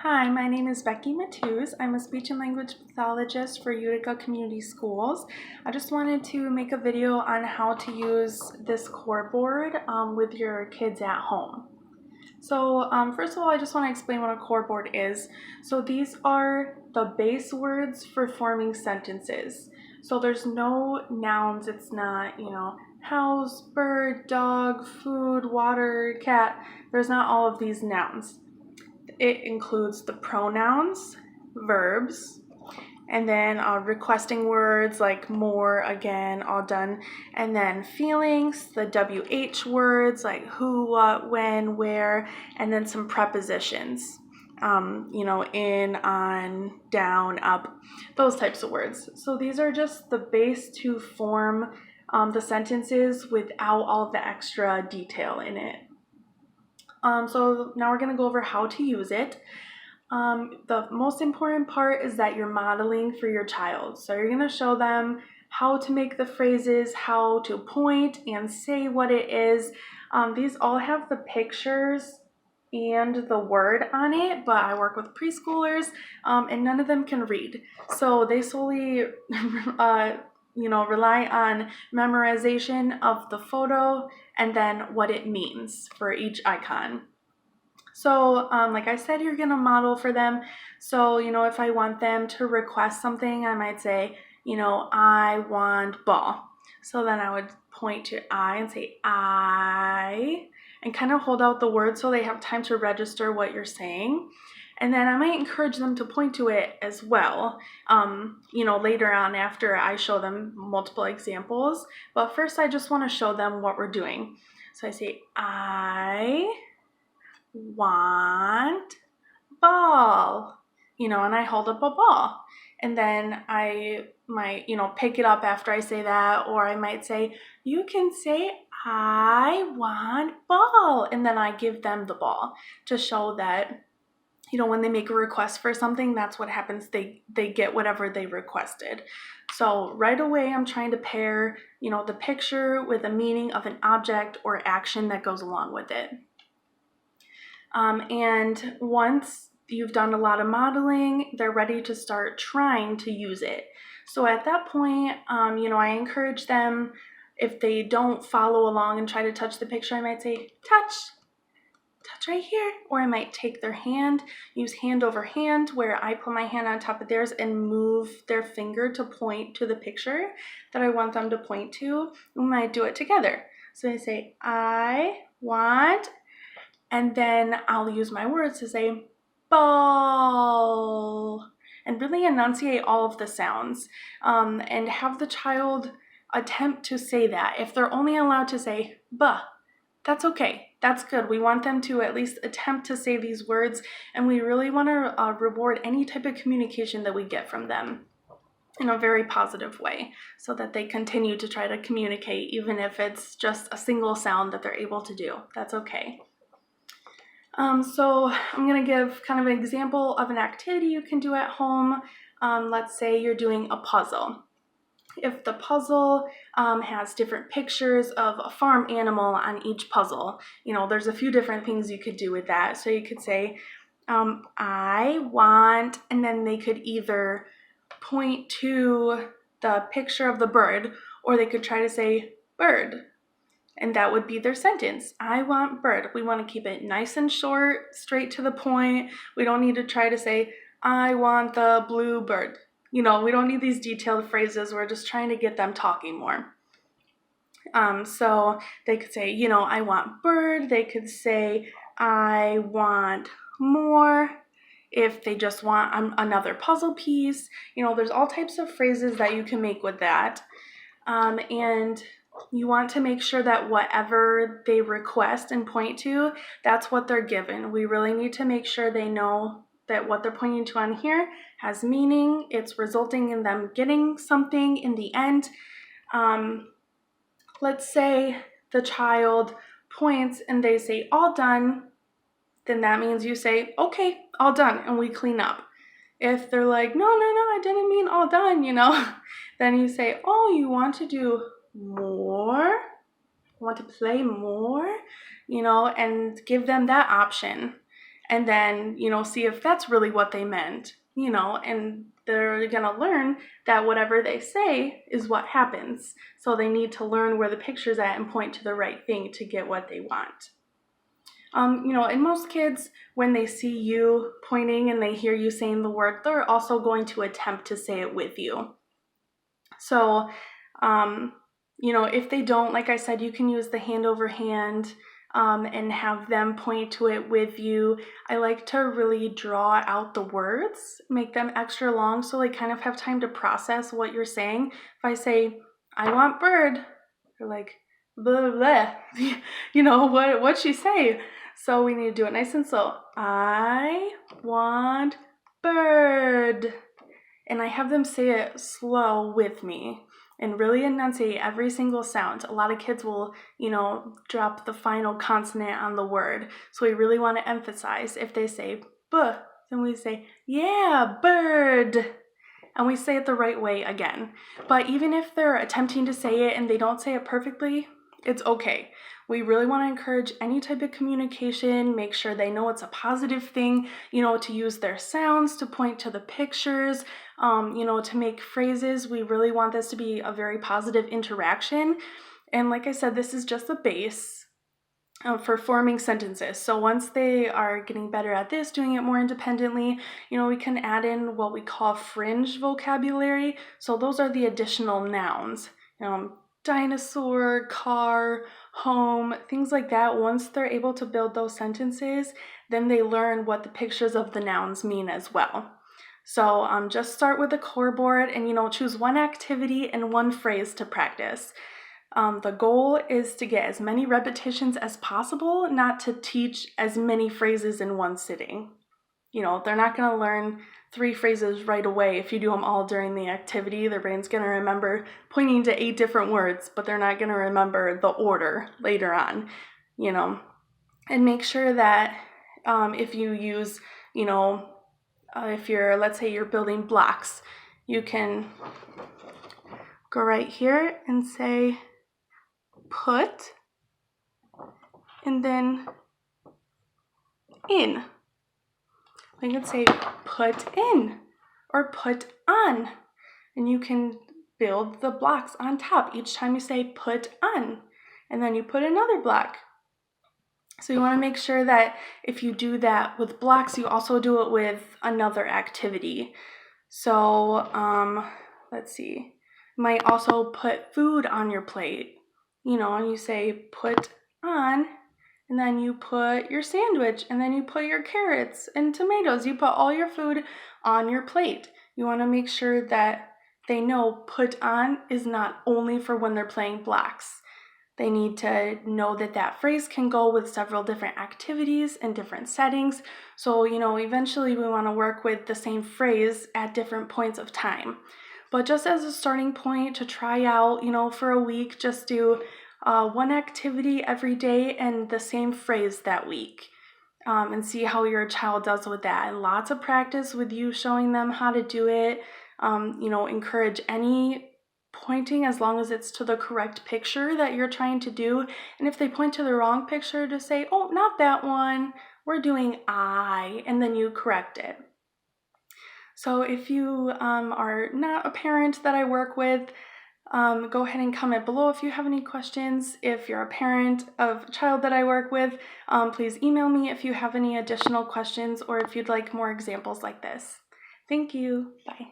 Hi, my name is Becky Matthews. I'm a speech and language pathologist for Utica Community Schools. I just wanted to make a video on how to use this core board with your kids at home. So first of all, I just want to explain what a core board is. So these are the base words for forming sentences. So there's no nouns. It's not, house, bird, dog, food, water, cat. There's not all of these nouns. It includes the pronouns, verbs, and then requesting words like more, again, all done, and then feelings, the WH words like who, what, when, where, and then some prepositions, in, on, down, up, those types of words. So these are just the base to form the sentences without all the extra detail in it. So now we're going to go over how to use it. The most important part is that you're modeling for your child. So you're going to show them how to make the phrases, how to point and say what it is. These all have the pictures and the word on it, but I work with preschoolers and none of them can read. So they solely rely on memorization of the photo and then what it means for each icon. So like I said, you're going to model for them. So, if I want them to request something, I might say, I want ball. So then I would point to I and say I and kind of hold out the word so they have time to register what you're saying. And then I might encourage them to point to it as well, later on after I show them multiple examples. But first, I just want to show them what we're doing. So I say, I want ball, and I hold up a ball. And then I might, pick it up after I say that, or I might say, you can say, I want ball. And then I give them the ball to show that, when they make a request for something, that's what happens. They get whatever they requested. So right away, I'm trying to pair, the picture with a meaning of an object or action that goes along with it. And once you've done a lot of modeling, they're ready to start trying to use it. So at that point, I encourage them, if they don't follow along and try to touch the picture, I might say, touch right here. Or I might take their hand, use hand over hand, where I put my hand on top of theirs and move their finger to point to the picture that I want them to point to. We might do it together. So I say, I want, and then I'll use my words to say ball, and really enunciate all of the sounds, and have the child attempt to say that. If they're only allowed to say buh, that's okay. That's good. We want them to at least attempt to say these words, and we really want to reward any type of communication that we get from them in a very positive way, so that they continue to try to communicate, even if it's just a single sound that they're able to do. That's okay. So I'm going to give kind of an example of an activity you can do at home. Let's say you're doing a puzzle. If the puzzle has different pictures of a farm animal on each puzzle, there's a few different things you could do with that. So you could say, I want, and then they could either point to the picture of the bird, or they could try to say bird. And that would be their sentence. I want bird. We want to keep it nice and short, straight to the point. We don't need to try to say, I want the blue bird. We don't need these detailed phrases. We're just trying to get them talking more. So they could say, I want bird. They could say, I want more. If they just want another puzzle piece, there's all types of phrases that you can make with that. And you want to make sure that whatever they request and point to, that's what they're given. We really need to make sure they know that what they're pointing to on here has meaning. It's resulting in them getting something in the end. Let's say the child points and they say, all done. Then that means you say, okay, all done, and we clean up. If they're like, no, I didn't mean all done, then you say, oh, you want to do more? Want to play more? And give them that option. and then, see if that's really what they meant, and they're going to learn that whatever they say is what happens. So they need to learn where the picture's at and point to the right thing to get what they want. And most kids, when they see you pointing and they hear you saying the word, they're also going to attempt to say it with you. So, if they don't, like I said, you can use the hand over hand and have them point to it with you. I like to really draw out the words, make them extra long so they kind of have time to process what you're saying. If I say, I want bird, they're like, blah, blah, blah. What'd she say? So we need to do it nice and slow. I want bird. And I have them say it slow with me and really enunciate every single sound. A lot of kids will, drop the final consonant on the word. So we really want to emphasize. If they say b, then we say, yeah, bird. And we say it the right way again. But even if they're attempting to say it and they don't say it perfectly, it's okay. We really want to encourage any type of communication, make sure they know it's a positive thing, to use their sounds, to point to the pictures, to make phrases. We really want this to be a very positive interaction. And like I said, this is just the base for forming sentences. So once they are getting better at this, doing it more independently, we can add in what we call fringe vocabulary. So those are the additional nouns. Dinosaur, car, home, things like that. Once they're able to build those sentences, then they learn what the pictures of the nouns mean as well. So just start with the core board and, choose one activity and one phrase to practice. The goal is to get as many repetitions as possible, not to teach as many phrases in one sitting. They're not going to learn 3 phrases right away. If you do them all during the activity, their brain's going to remember pointing to 8 different words, but they're not going to remember the order later on, And make sure that if you use, if let's say you're building blocks, you can go right here and say put, and then in. You can say put in or put on, and you can build the blocks on top each time you say put on, and then you put another block. So you want to make sure that if you do that with blocks, you also do it with another activity. So let's see, you might also put food on your plate, and you say put on, and then you put your sandwich, and then you put your carrots and tomatoes. You put all your food on your plate. You want to make sure that they know put on is not only for when they're playing blocks. They need to know that that phrase can go with several different activities and different settings. So, eventually we want to work with the same phrase at different points of time. But just as a starting point to try out, for a week, just do one activity every day and the same phrase that week, and see how your child does with that. And lots of practice with you showing them how to do it. Encourage any pointing as long as it's to the correct picture that you're trying to do. And if they point to the wrong picture, to say, oh, not that one, we're doing I, and then you correct it. So if you are not a parent that I work with, go ahead and comment below if you have any questions. If you're a parent of a child that I work with, please email me if you have any additional questions or if you'd like more examples like this. Thank you. Bye.